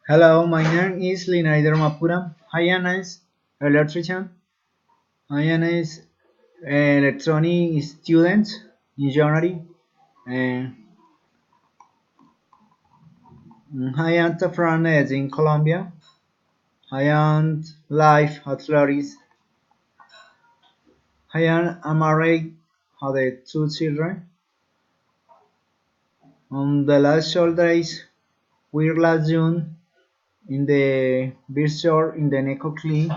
Hello, my name is Linaider Mapuram. I am an electrician. I am an electronic student engineering. And I am from Medellin, Colombia. I am life at Flores. I am married, have two children. On the last holidays, we last June in the beach in the Necoclí.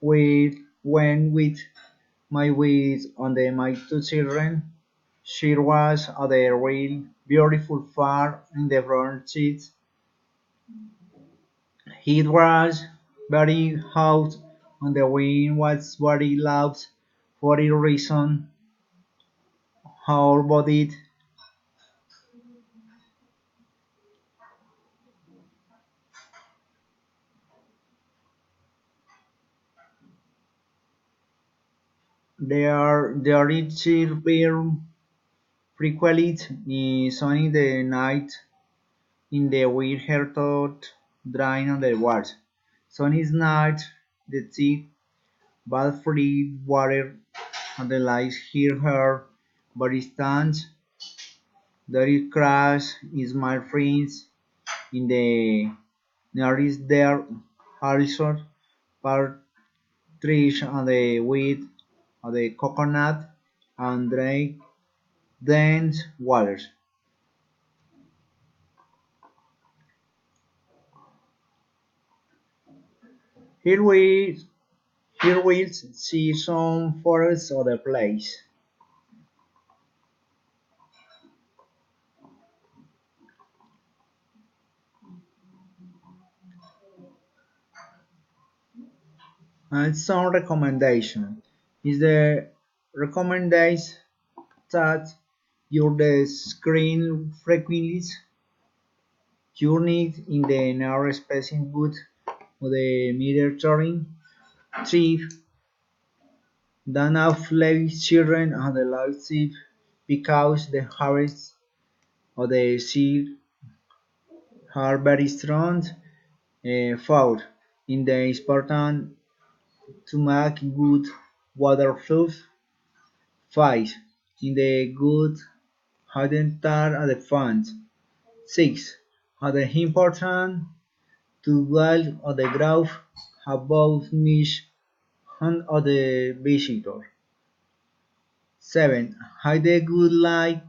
We went with my two children. She was at a real beautiful far in the front seat. It was very hot and the wind was very loud for a reason. How about it? There is very frequently sunny the night in the winter thought drying on the walls. Sun is not the thick but free water and the lights here her but it stands there is crash is my friends in the nearest there horizon partridge and the wheat and the coconut and drink dense waters. Here we here we see some forests of the place. And some recommendation is the recommendation that your the screen frequency you need in the narrow spacing boot of the monitoring trip than of ladies children and the live sheep because the harvest of the sheep are very strong food in the important to make good waterproof fight in the good hidden tar at the front. 6. Other important to build on the growth above niche and of the visitor. 7. Hide the good like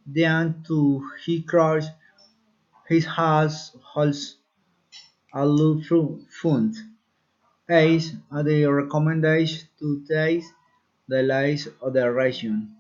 then to he crush his house holds a look fund. 8. Are the recommendation to taste the lives of the region.